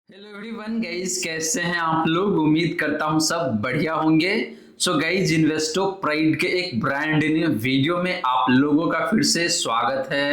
Hello everyone guys, कैसे हैं आप लोग। उम्मीद करता हूं सब बढ़िया होंगे। सो गाइस, इन्वेस्टो प्राइड के एक ब्रांड न्यू वीडियो में आप लोगों का फिर से स्वागत है।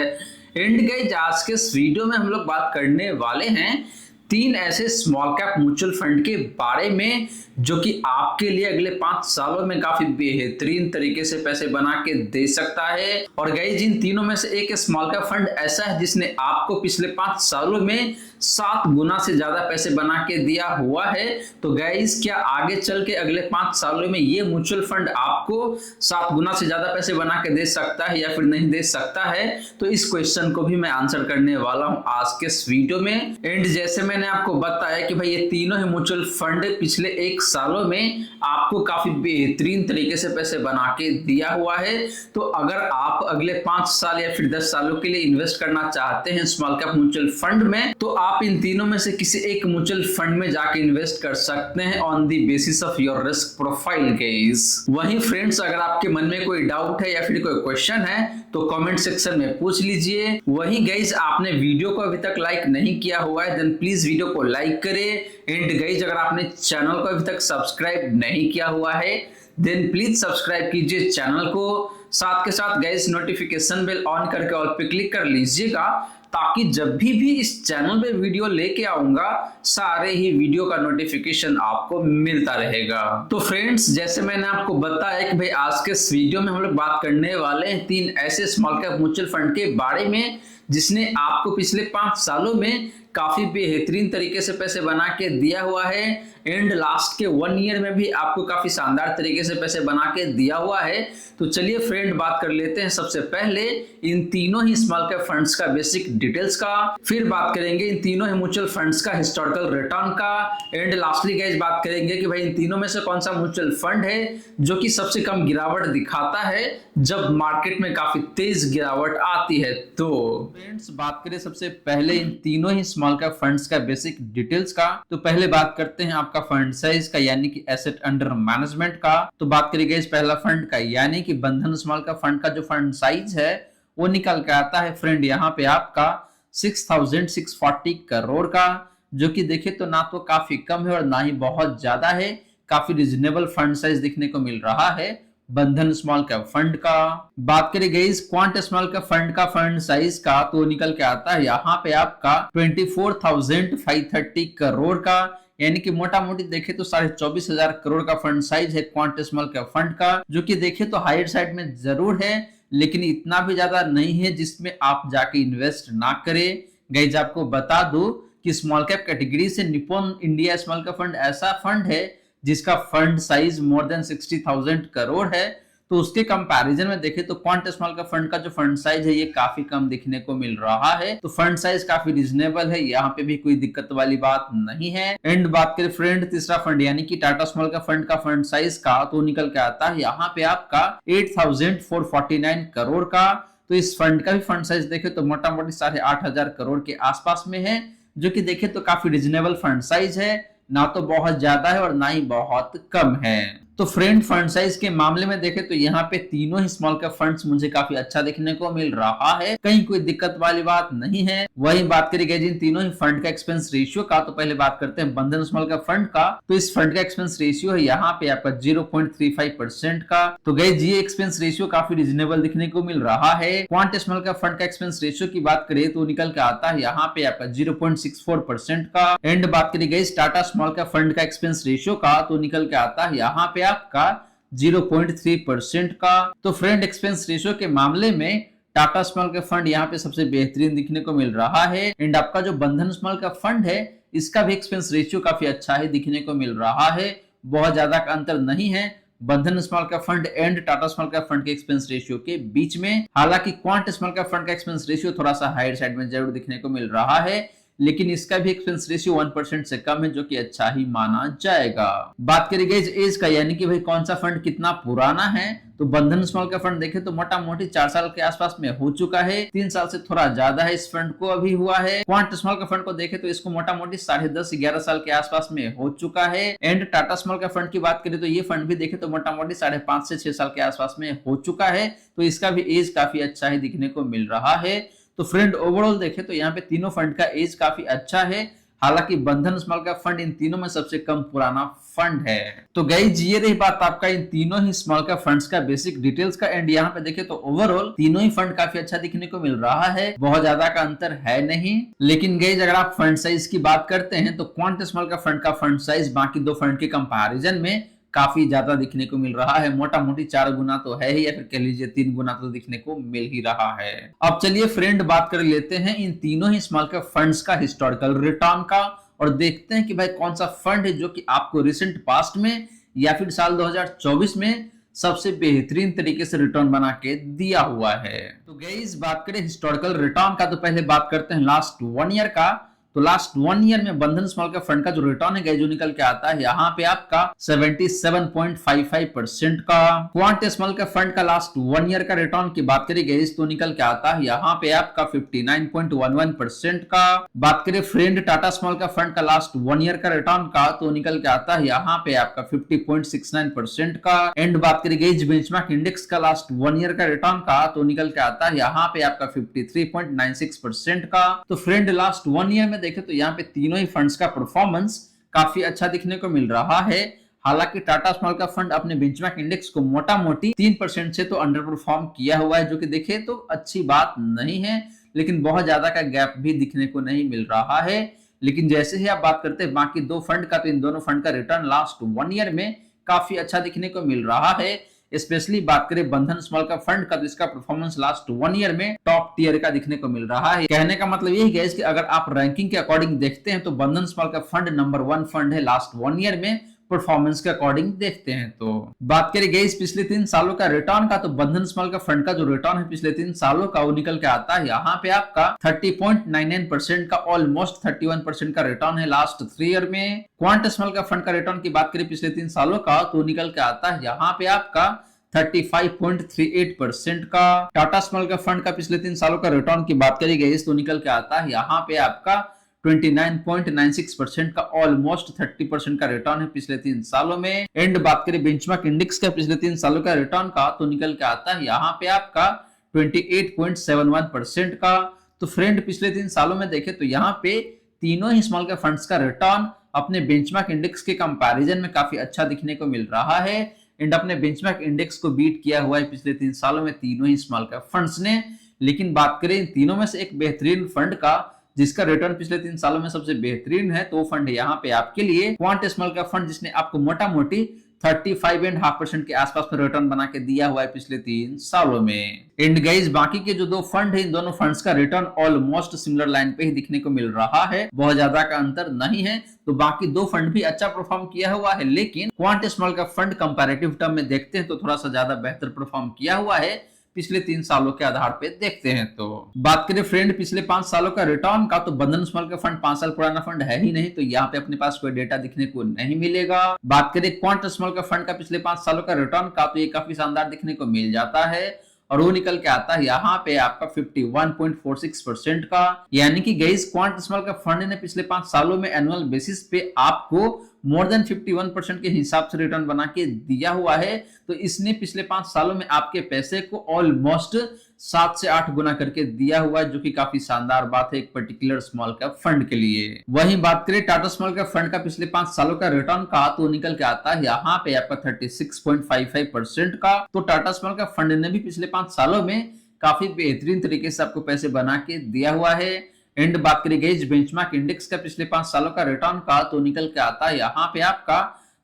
एंड गाइस, आज के इस वीडियो में हम लोग बात करने वाले हैं तीन ऐसे स्मॉल कैप म्यूचुअल फंड के बारे में जो कि आपके लिए अगले 5 सालों में काफी बेहतरीन तरीके से पैसे बना के दे सकता है। और गाइस, इन तीनों में से एक स्मॉल कैप फंड ऐसा है जिसने आपको पिछले 5 सालों में 7 गुना से ज्यादा पैसे बना के दिया हुआ है। तो गाइस, क्या आगे चल के अगले 5 सालों में ये म्यूचुअल फंड आपको 7 गुना से ज्यादा पैसे बना के दे सकता है या फिर नहीं दे सकता है? तो इस क्वेश्चन को भी मैं आंसर करने वाला हूं आज के इस वीडियो में। एंड जैसे मैंने आपको बताया कि भाई ये तीनों ही म्यूचुअल फंड पिछले 1 सालों में आपको काफी बेहतरीन तरीके से पैसे बना के दिया हुआ है। तो अगर आप अगले 5 साल या फिर 10 सालों के लिए इन्वेस्ट करना चाहते हैं स्मॉल कैप म्यूचुअल फंड में, तो आप इन तीनों में से किसी एक म्यूचुअल फंड में जाके इन्वेस्ट कर सकते हैं on the basis of your risk profile guys. वहीं फ्रेंड्स, अगर आपके मन में कोई डाउट है या फिर कोई क्वेश्चन है तो कमेंट सेक्शन में पूछ लीजिए। वहीं गाइस, आपने वीडियो को अभी तक लाइक नहीं किया हुआ है देन प्लीज वीडियो को लाइक करें। एंड गाइस, अगर आपने चैनल को अभी तक सब्सक्राइब नहीं किया हुआ है देन प्लीज सब्सक्राइब कीजिए चैनल को। साथ के साथ गाइस, नोटिफिकेशन बेल ऑन करके ऑल पे क्लिक कर लीजिएगा ताकि जब भी इस चैनल पे वीडियो लेके आऊंगा सारे ही वीडियो का नोटिफिकेशन आपको मिलता रहेगा। तो फ्रेंड्स, जैसे मैंने आपको बताया कि भाई आज के इस वीडियो में हम लोग बात करने वाले हैं तीन ऐसे स्मॉल कैप म्यूचुअल फंड के बारे में जिसने आपको पिछले 5 सालों में काफी बेहतरीन तरीके से पैसे बना के दिया हुआ है। एंड लास्ट के 1 ईयर में भी आपको काफी शानदार तरीके से पैसे बना के दिया हुआ है। तो चलिए फ्रेंड, बात कर लेते हैं सबसे पहले इन तीनों ही स्मॉल कैप फंड्स का बेसिक डिटेल्स का, फिर बात करेंगे इन तीनों ही म्यूचुअल फंड्स का हिस्टोरिकल रिटर्न का, एंड लास्टली गाइस बात करेंगे कि भाई इन तीनों में से कौन सा म्यूचुअल फंड है जो कि सबसे कम गिरावट दिखाता है जब मार्केट में काफी तेज गिरावट आती है। तो फ्रेंड्स, बात करें सबसे पहले इन तीनों ही स्मॉल कैप फंड्स का बेसिक डिटेल्स का। तो पहले बात करते हैं आपका फंड साइज का, यानी कि एसेट अंडर मैनेजमेंट का। तो बात करिए इस पहला फंड का, यानी कि बंधन स्मॉल कैप फंड का जो फंड साइज है वो निकल के आता है फ्रेंड यहाँ पे आपका 6,640 करोड़ का, जो कि देखे तो ना तो काफी कम है और ना ही बहुत ज्यादा है। काफी रिजनेबल फंड साइज दिखने को मिल रहा है बंधन स्मॉल कैप फंड का। बात करी गई इस क्वांट स्मॉल कैप फंड का फंड साइज का, तो निकल के आता है यहाँ पे आपका 24,530 करोड़ का, यानी कि मोटा मोटी देखे तो 24,500 करोड़ का फंड साइज है क्वांट स्मॉल कैप फंड का, जो कि देखे तो हायर साइड में जरूर है लेकिन इतना भी ज्यादा नहीं है जिसमें आप जाके इन्वेस्ट ना करें। गाइस, आपको बता दो कि स्मॉल कैप कैटेगरी से Nippon India small cap fund ऐसा फंड है जिसका fund size more than 60,000 crore है। तो उसके कंपैरिजन में देखें तो क्वांट स्मॉल कैप फंड का जो फंड साइज है ये काफी कम दिखने को मिल रहा है। तो फंड साइज काफी रिजनेबल है, यहाँ पे भी कोई दिक्कत वाली बात नहीं है। एंड बात करें फ्रेंड तीसरा फंड यानी कि टाटा स्मॉल कैप फंड का फंड साइज का, तो निकल के आता है यहाँ पे आपका 8,449 करोड़ का। तो इस फंड का भी फंड साइज देखे तो मोटा मोटी 8,500 करोड़ के आसपास में है, जो कि देखे तो काफी रिजनेबल फंड साइज है, ना तो बहुत ज्यादा है और ना ही बहुत कम है। तो फ्रेंड, फंड साइज के मामले में देखें तो यहाँ पे तीनों ही स्मॉल कैप फंड्स मुझे काफी अच्छा देखने को मिल रहा है, कहीं कोई दिक्कत वाली बात नहीं है। वही बात करी गई जिन तीनों ही फंड का एक्सपेंस रेशियो का, तो पहले बात करते हैं बंधन स्मॉल कैप फंड का। तो इस फंड का एक्सपेंस रेशियो है यहाँ पे आपका 0.35% का। तो गई ये एक्सपेंस रेशियो काफी रिजनेबल दिखने को मिल रहा है। क्वांट स्मॉल कैप फंड का एक्सपेंस रेशियो की बात करें तो निकल के आता है यहाँ पे आपका 0.64% का। एंड बात करी गई टाटा स्मॉल कैप फंड का एक्सपेंस रेशियो का, तो निकल के आता है यहाँ पे आपका 0.3% का। तो फ्रेंड, एक्सपेंस रेशियो के मामले में टाटा स्मॉल कैप फंड यहाँ पे सबसे बेहतरीन दिखने को मिल रहा है। एंड आपका जो बंधन स्मॉल कैप फंड है इसका भी एक्सपेंस रेशियो काफी अच्छा है दिखने को मिल रहा है, बहुत ज्यादा का अंतर नहीं है बंधन small cap fund and Tata small cap fund के एक्सपेंस रेशियो के बीच में। हालांकि क्वांट स्मॉल कैप फंड का एक्सपेंस रेशियो थोड़ा सा हायर साइड में जरूर दिखने को मिल रहा है, लेकिन इसका भी एक्सपेंस रेशियो 1% से कम है, जो कि अच्छा ही माना जाएगा। बात करी गई एज का, यानी कि भाई कौन सा फंड कितना पुराना है, तो बंधन स्मॉल कैप फंड देखे तो मोटा मोटी 4 साल के आसपास में हो चुका है, 3 साल से थोड़ा ज्यादा है इस फंड को अभी हुआ है। क्वांट स्मॉल कैप फंड को देखे तो इसको मोटा मोटी 10.5-11 साल के आसपास में हो चुका है। And Tata small cap fund की बात करें तो ये फंड भी देखे तो मोटा मोटी 5.5 से 6 साल के आसपास में हो चुका है। तो इसका भी एज काफी अच्छा ही दिखने को मिल रहा है। तो फ्रेंड, ओवरऑल देखे तो यहाँ पे तीनों फंड का एज काफी अच्छा है। हालांकि बंधन स्मॉल कैप फंड इन तीनों में सबसे कम पुराना फंड है। तो गाइस ये रही बात आपका इन तीनों ही स्मॉल कैप फंड्स का बेसिक डिटेल्स का। एंड यहाँ पे देखे तो ओवरऑल तीनों ही फंड काफी अच्छा दिखने को मिल रहा है, बहुत ज्यादा का अंतर है नहीं। लेकिन गाइस अगर आप फंड साइज की बात करते हैं तो क्वांट स्मॉल कैप फंड का फंड साइज बाकी दो फंड के कंपैरिजन में काफी ज्यादा दिखने को मिल रहा है। मोटा मोटी 4 गुना तो है ही, या फिर कह लीजिए 3 गुना तो दिखने को मिल ही रहा है। अब चलिए फ्रेंड बात कर लेते हैं इन तीनों ही स्मॉल कैप फंड्स का हिस्टोरिकल रिटर्न का, और देखते हैं कि भाई कौन सा फंड है जो कि आपको रिसेंट पास्ट में या फिर साल 2024 में सबसे बेहतरीन तरीके से रिटर्न बना के दिया हुआ है। तो गाइस बात करें हिस्टोरिकल रिटर्न का तो पहले बात करते हैं लास्ट 1 ईयर का। तो लास्ट 1 ईयर में बंधन स्मॉल कैप फंड का जो रिटर्न है जो निकल के आता है यहाँ पे आपका 77.55% का। क्वांट स्मॉल कैप फंड का लास्ट 1 ईयर का रिटर्न की बात करें गाइस तो निकल के आता है यहाँ पे आपका 59.11% का। बात करें friend Tata small cap fund का लास्ट 1 ईयर का रिटर्न का तो निकल के आता है यहाँ पे आपका 50.69% का। एंड बात करें गाइस बेंचमार्क इंडेक्स का लास्ट 1 ईयर का रिटर्न का तो निकल के आता है यहाँ पे आपका 53.96% का। तो फ्रेंड लास्ट 1 ईयर में देखें तो यहाँ पे तीनों ही फंड्स का परफॉर्मेंस काफी अच्छा दिखने को मिल रहा है। हालांकि टाटा स्मॉल कैप फंड अपने बेंचमार्क इंडेक्स को मोटा मोटी 3% से तो अंडर परफॉर्म किया हुआ है, जो कि देखे तो अच्छी बात नहीं है, लेकिन बहुत ज्यादा का गैप भी दिखने को नहीं मिल रहा है। लेकिन जैसे ही आप बात करते हैं बाकी दो फंड का तो इन दोनों फंड का रिटर्न लास्ट 1 ईयर में काफी अच्छा दिखने को मिल रहा है। स्पेशली बात करें बंधन स्मॉल कैप फंड का तो इसका परफॉर्मेंस लास्ट 1 ईयर में टॉप टियर का दिखने को मिल रहा है। कहने का मतलब यही है कि अगर आप रैंकिंग के अकॉर्डिंग देखते हैं तो बंधन small cap fund number 1 fund है लास्ट 1 ईयर में परफॉर्मेंस के अकॉर्डिंग देखते हैं। तो बात करें गाइस पिछले 3 सालों का रिटर्न का तो बंधन स्मॉल कैप फंड का जो रिटर्न है पिछले 3 सालों का वो निकल के आता है यहाँ पे आपका 30.99% का, ऑलमोस्ट 31% का रिटर्न है लास्ट 3 ईयर में। क्वांट स्मॉल कैप फंड का रिटर्न की बात करें पिछले 3 सालों का तो निकल के आता है यहाँ पे आपका 35.38% का। टाटा स्मॉल कैप फंड का पिछले 3 सालों का रिटर्न की बात करी गई तो निकल के आता है यहाँ पे आपका 29.96% का, ऑलमोस्ट 30% का रिटर्न है पिछले 3 सालों में। एंड बात करें बेंचमार्क इंडेक्स का पिछले 3 सालों का रिटर्न का तो निकल के आता है यहाँ पे आपका 28.71% का। तो फ्रेंड पिछले 3 सालों में देखें तो यहाँ पे तीनों ही स्मॉल कैप फंड्स का रिटर्न अपने बेंचमार्क इंडेक्स के कंपैरिजन में काफी अच्छा दिखने को मिल रहा है। एंड अपने बेंचमार्क इंडेक्स को बीट किया हुआ है पिछले 3 सालों में तीनों ही स्मॉल कैप फंड्स ने। लेकिन बात करें इन तीनों में से एक बेहतरीन फंड का जिसका रिटर्न पिछले 3 सालों में सबसे बेहतरीन है तो वो फंड है यहाँ पे आपके लिए क्वांट स्मॉल कैप फंड, जिसने आपको मोटा मोटी 35.5% के आसपास में रिटर्न बना के दिया हुआ है पिछले 3 सालों में। एंड गाइस बाकी के जो दो फंड है इन दोनों फंड्स का रिटर्न ऑलमोस्ट सिमिलर लाइन पे ही दिखने को मिल रहा है, बहुत ज्यादा का अंतर नहीं है। तो बाकी दो फंड भी अच्छा परफॉर्म किया हुआ है, लेकिन quant small cap fund comparative term में देखते हैं तो थोड़ा सा ज्यादा बेहतर परफॉर्म किया हुआ है पिछले 3 सालों के आधार पे देखते हैं। तो बात करें फ्रेंड पिछले 5 सालों का रिटर्न का तो बंधन स्मॉल कैप फंड 5 साल पुराना फंड है ही नहीं, तो यहाँ पे अपने पास कोई डेटा दिखने को नहीं मिलेगा। बात करें क्वांट स्मॉल कैप फंड का पिछले 5 सालों का रिटर्न का तो ये काफी शानदार दिखने को मिल जाता है और वो निकल के आता है यहाँ पे आपका 51.46% का। यानी कि guys quant small cap fund ने पिछले 5 सालों में एनुअल बेसिस पे आपको मोर देन 51% के हिसाब से रिटर्न बना के दिया हुआ है। तो इसने पिछले 5 सालों में आपके पैसे को ऑलमोस्ट 7 से 8 गुना करके दिया हुआ है, जो कि काफी शानदार बात है एक पर्टिकुलर स्मॉल कैप फंड के लिए। वहीं बात करें टाटा स्मॉल कैप फंड का पिछले 5 सालों का रिटर्न का तो निकल के आता है यहाँ पे आपका 36.55% का। तो टाटा स्मॉल कैप फंड ने भी पिछले 5 सालों में काफी बेहतरीन तरीके से आपको पैसे बना के दिया हुआ है। एंड बात करी गई बेंचमार्क इंडेक्स का पिछले 5 सालों का रिटर्न का तो निकल के आता है यहाँ पे आपका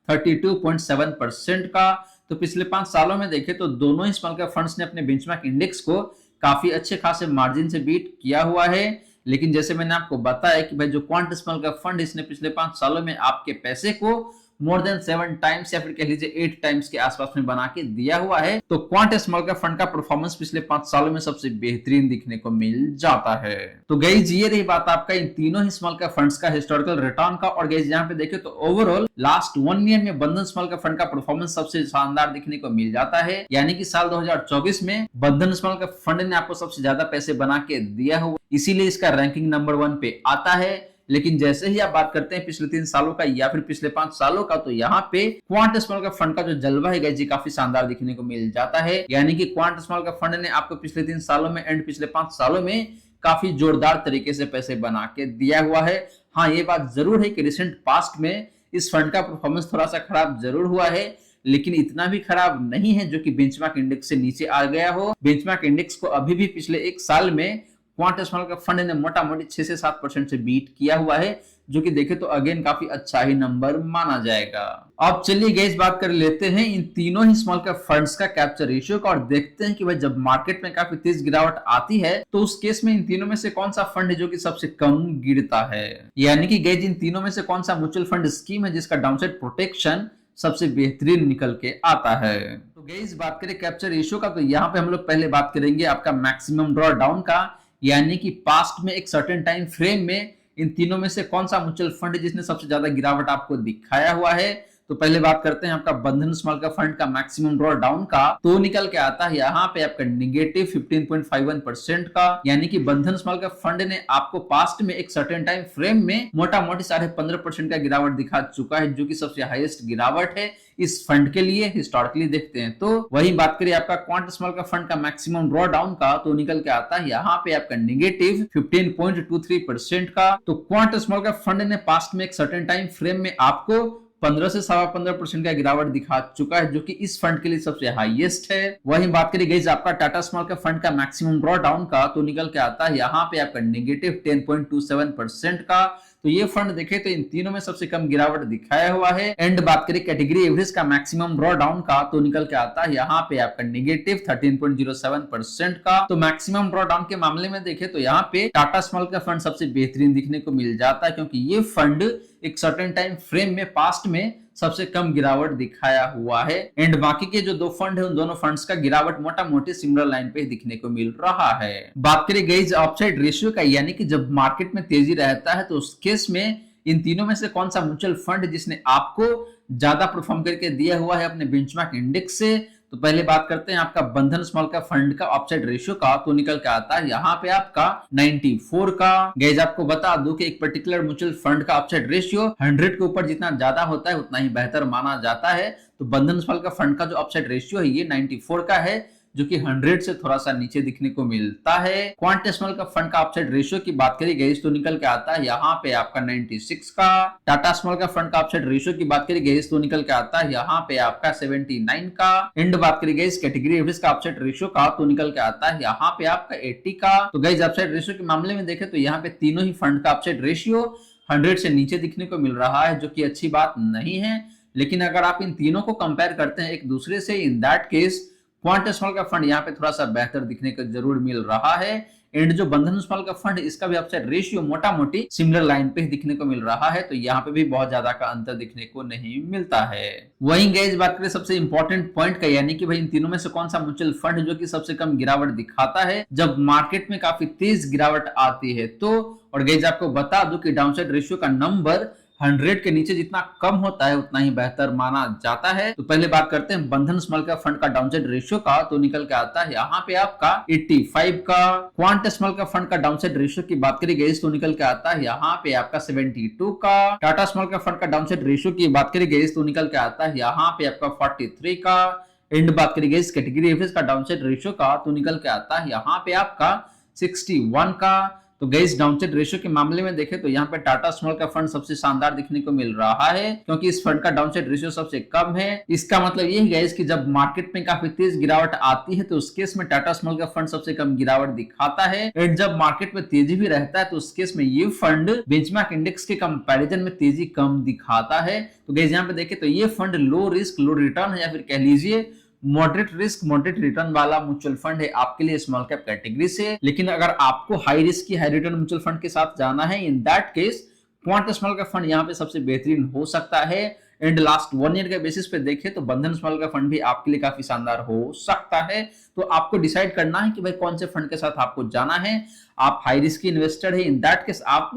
32.7% का। तो पिछले 5 सालों में देखें तो दोनों ही स्मॉल कैप फंड्स ने अपने बेंचमार्क इंडेक्स को काफी अच्छे खासे मार्जिन से बीट किया हुआ है। लेकिन जैसे मैंने आपको बताया कि भाई जो क्वांट स्मॉल कैप फंड इसने पिछले 5 सालों में आपके पैसे को मोर देन 7 टाइम्स या फिर कह लीजिए 8 टाइम्स के आसपास में बना के दिया हुआ है। तो क्वांट स्मॉल कैप फंड का परफॉर्मेंस पिछले 5 सालों में सबसे बेहतरीन दिखने को मिल जाता है। तो गाइस ये रही बात आपका इन तीनों ही स्मॉल कैप फंड्स का हिस्टोरिकल रिटर्न का। और गाइस यहाँ पे देखे तो ओवरऑल लास्ट 1 ईयर में बंधन स्मॉल कैप फंड का परफॉर्मेंस सबसे शानदार दिखने को मिल जाता है। यानी कि साल 2024 में बंधन स्मॉल कैप फंड ने आपको सबसे ज्यादा पैसे बना के दिया हुआ, इसीलिए इसका रैंकिंग नंबर 1 पे आता है। लेकिन जैसे ही आप बात करते हैं पिछले 3 सालों का या फिर पिछले 5 सालों का तो यहाँ पे क्वांट स्मॉल कैप फंड का जो जलवा है गाइस जी काफी शानदार दिखने को मिल जाता है। यानी कि क्वांट स्मॉल कैप फंड ने आपको पिछले 3 सालों में एंड पिछले 5 सालों में काफी जोरदार तरीके से पैसे बना के दिया हुआ है। हाँ, ये बात जरूर है कि रिसेंट पास्ट में इस फंड का परफॉर्मेंस थोड़ा सा खराब जरूर हुआ है, लेकिन इतना भी खराब नहीं है जो कि बेंचमार्क इंडेक्स से नीचे आ गया हो। बेंचमार्क इंडेक्स को अभी भी पिछले एक साल में क्वांट स्मॉल कैप फंड ने मोटा मोटी 6 से 7% से बीट किया हुआ है, जो कि देखे तो अगेन काफी अच्छा ही नंबर माना जाएगा। अब चलिए गाइस बात कर लेते हैं इन तीनों ही स्मॉल कैप फंड्स का कैप्चर रेशियो का, और देखते हैं कि भाई जब मार्केट में काफी तेज गिरावट आती है तो उस केस में इन तीनों में से कौन सा फंड है जो कि सबसे कम गिरता है। यानी कि गाइस इन तीनों में से कौन सा म्यूचुअल फंड स्कीम है जिसका डाउनसाइड प्रोटेक्शन सबसे बेहतरीन निकल के आता है। तो गाइस बात करें कैप्चर रेशियो का, तो यहाँ पे हम लोग पहले बात करेंगे आपका मैक्सिमम ड्रॉ डाउन का, यानी कि पास्ट में एक सर्टेन टाइम फ्रेम में इन तीनों में से कौन सा म्यूचुअल फंड है जिसने सबसे ज्यादा गिरावट आपको दिखाया हुआ है। तो पहले बात करते हैं आपका बंधन स्मॉल कैप फंड का मैक्सिमम ड्रॉ डाउन का, तो निकल के आता है यहाँ पे आपका नेगेटिव 15.51% का, यानी कि बंधन स्मॉल कैप फंड ने आपको पास्ट में एक सर्टेन टाइम फ्रेम में मोटा मोटी 15.5% का गिरावट दिखा चुका है, जो कि सबसे हाईएस्ट गिरावट है इस फंड के लिए हिस्टोरिकली देखते हैं। तो वही बात करिए आपका क्वांट स्मॉल कैप फंड का मैक्सिमम ड्रॉ डाउन का, तो निकल के आता है यहाँ पे आपका नेगेटिव 15.23% का। तो क्वांट स्मॉल कैप फंड ने पास्ट में एक सर्टेन टाइम फ्रेम में आपको 15 से 15.5% का गिरावट दिखा चुका है, जो कि इस फंड के लिए सबसे हाईएस्ट है। वही बात करिए गाइस आपका टाटा स्मॉल कैप फंड का मैक्सिमम ड्रॉ डाउन का, तो निकल के आता है यहाँ पे आपका नेगेटिव 10.27% का। तो ये फंड देखे तो इन तीनों में सबसे कम गिरावट दिखाया हुआ है। एंड बात करें कैटेगरी एवरेज का मैक्सिमम ड्रॉ डाउन का, तो निकल के आता है यहाँ पे आपका नेगेटिव 13.07% का। तो मैक्सिमम ड्रॉ डाउन के मामले में देखे तो यहाँ पे टाटा स्मॉल कैप फंड सबसे बेहतरीन दिखने को मिल जाता है, क्योंकि ये फंड एक सर्टेन टाइम फ्रेम में पास्ट में सबसे कम गिरावट दिखाया हुआ है। एंड बाकी के जो दो फंड है उन दोनों फंड्स का गिरावट मोटा मोटी सिमिलर लाइन पे दिखने को मिल रहा है। बात करें गाइस अपसाइड रेशियो का, यानी कि जब मार्केट में तेजी रहता है तो उस केस में इन तीनों में से कौन सा म्यूचुअल फंड जिसने आपको ज्यादा परफॉर्म करके दिया हुआ है अपने बेंचमार्क इंडेक्स से। तो पहले बात करते हैं आपका बंधन स्मॉल कैप फंड का अपसाइड रेशियो का, तो निकल के आता है यहाँ पे आपका 94 का। गाइस आपको बता दूं कि एक पर्टिकुलर म्यूचुअल फंड का अपसाइड रेशियो 100 के ऊपर जितना ज्यादा होता है उतना ही बेहतर माना जाता है। तो बंधन स्मॉल कैप फंड का जो अपसाइड रेशियो है ये 94 का है, जो कि 100 से थोड़ा सा नीचे दिखने को मिलता है। क्वांट स्मॉल कैप फंड का अपसाइड रेशियो की बात करी गई तो निकल के आता है यहाँ पे आपका 96 का। टाटा स्मॉल कैप फंड का अपसाइड रेशियो की बात करी गई तो निकल के आता है यहाँ पे आपका 79 का। एंड बात करी गई कैटेगरी एवरेज का अपसाइड रेशियो का, तो निकल के आता है यहाँ पे आपका 80 का। तो गाइस अपसाइड रेशियो के मामले में देखें तो यहाँ पे तीनों ही फंड का अपसाइड रेशियो 100 से नीचे दिखने को मिल रहा है, जो कि अच्छी बात नहीं है। लेकिन अगर आप इन तीनों को कंपेयर करते हैं एक दूसरे से, in that case quant small का फंड यहाँ पे थोड़ा सा बेहतर दिखने को जरूर मिल रहा है। एंड जो बंधन स्मॉल का फंड इसका भी अपसाइड रेशियो मोटा मोटी सिमिलर लाइन पे दिखने को मिल रहा है, तो यहाँ पे भी बहुत ज्यादा का अंतर दिखने को नहीं मिलता है। वहीं गाइस बात करें सबसे इंपॉर्टेंट पॉइंट का, यानी कि भाई इन तीनों में से कौन सा म्यूचुअल फंड जो कि सबसे कम गिरावट दिखाता है जब मार्केट में काफी तेज गिरावट आती है। तो और गाइस आपको बता दूं कि डाउनसाइड रेशियो का नंबर 100 के नीचे जितना कम होता है उतना ही बेहतर माना जाता है। तो पहले बात करते हैं बंधन स्मॉल कैप फंड का डाउनसाइड रेशियो का, तो निकल के आता है यहाँ पे आपका 85 का। क्वांट स्मॉल कैप फंड का डाउनसाइड रेशियो की बात करी गई तो निकल के आता है यहाँ पे आपका 72 का। टाटा स्मॉल कैप फंड का डाउनसाइड रेशियो की बात करी गई तो निकल के आता है यहाँ पे आपका 43 का। एंड बात करी गई कैटेगरी एवरेज का डाउनसाइड रेशियो का, तो निकल के आता है यहाँ पे आपका 61 का। तो गाइस डाउनसाइड रेशियो के मामले में देखें तो यहाँ पे टाटा स्मॉल का फंड सबसे शानदार दिखने को मिल रहा है, क्योंकि इस फंड का डाउनसाइड रेशियो सबसे कम है। इसका मतलब ये है गाइस कि जब मार्केट में काफी तेज गिरावट आती है तो उस केस में टाटा स्मॉल का फंड सबसे कम गिरावट दिखाता है। एंड जब मार्केट में तेजी भी रहता है तो उस केस में ये फंड बेंचमार्क इंडेक्स के कंपैरिजन में तेजी कम दिखाता है। तो गाइस यहाँ पे देखें तो ये फंड लो रिस्क लो रिटर्न है, या फिर कह लीजिए मॉडरेट रिस्क मॉडरेट रिटर्न वाला म्यूचुअल फंड है आपके लिए स्मॉल कैप कैटेगरी से। लेकिन अगर आपको हाई रिस्क की हाई रिटर्न म्यूचुअल फंड के साथ जाना है, in that case quant small cap fund यहाँ पे सबसे बेहतरीन हो सकता है। एंड लास्ट 1 ईयर के बेसिस पे देखें तो बंधन स्मॉल का फंड भी आपके लिए काफी शानदार हो सकता है। तो आपको डिसाइड करना है कि भाई कौन से फंड के साथ आपको जाना है। आप हाई रिस्क इन्वेस्टर है, इन दैट केस आप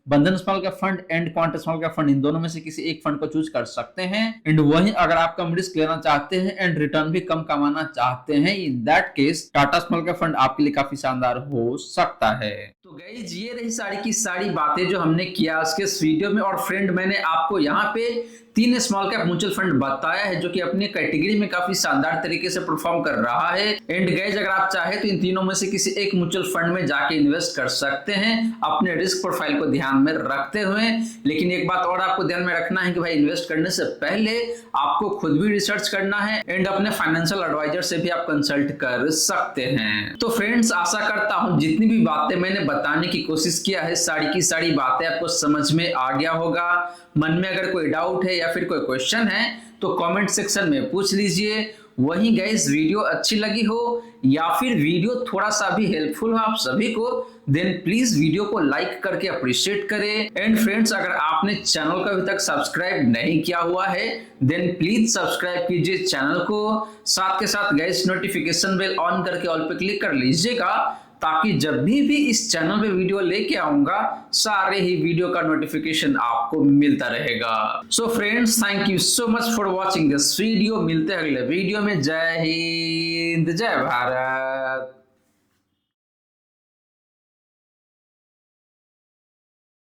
बंधन स्मॉल का फंड एंड क्वांट स्मॉल का फंड इन दोनों में से किसी एक फंड को चूज कर सकते हैं। एंड वहीं अगर आप कम रिस्क लेना चाहते हैं एंड रिटर्न भी कम कमाना चाहते हैं, in that case Tata small का फंड आपके लिए काफी शानदार हो सकता है। तो गाइस ये रही सारी की सारी बातें जो हमने किया आज के इस वीडियो में। और फ्रेंड मैंने आपको यहाँ पे 3 स्मॉल कैप म्यूचुअल फंड बताया है जो कि अपनी कैटेगरी में काफी शानदार तरीके से परफॉर्म कर रहा है। एंड गाइस अगर आप चाहे तो इन तीनों में से किसी एक म्यूचुअल फंड में जाके इन्वेस्ट कर सकते हैं अपने रिस्क प्रोफाइल को ध्यान में रखते हुए। लेकिन एक बात और आपको ध्यान में रखना है कि भाई इन्वेस्ट करने से पहले आपको खुद भी रिसर्च करना है एंड अपने फाइनेंशियल एडवाइजर से भी आप कंसल्ट कर सकते हैं। तो फ्रेंड्स आशा करता हूं जितनी भी बातें मैंने बताने की कोशिश किया है सारी की सारी बातें आपको समझ में आ गया होगा। मन में अगर कोई डाउट है या फिर कोई क्वेश्चन है तो कमेंट सेक्शन में पूछ लीजिए। वहीं गाइस वीडियो अच्छी लगी हो या फिर वीडियो थोड़ा सा भी हेल्पफुल हो आप सभी को, देन प्लीज वीडियो को लाइक करके अप्रिशिएट करें। एंड फ्रेंड्स अगर आपने चैनल को अभी तक सब्सक्राइब नहीं किया हुआ है देन प्लीज सब्सक्राइब कीजिए चैनल को। साथ के साथ गाइस नोटिफिकेशन बेल ऑन करके ऑल पे क्लिक कर लीजिएगा ताकि जब भी इस चैनल पे वीडियो लेके आऊंगा सारे ही वीडियो का नोटिफिकेशन आपको मिलता रहेगा। So friends thank you so much for watching this video. मिलते हैं अगले वीडियो में। जय हिंद जय भारत।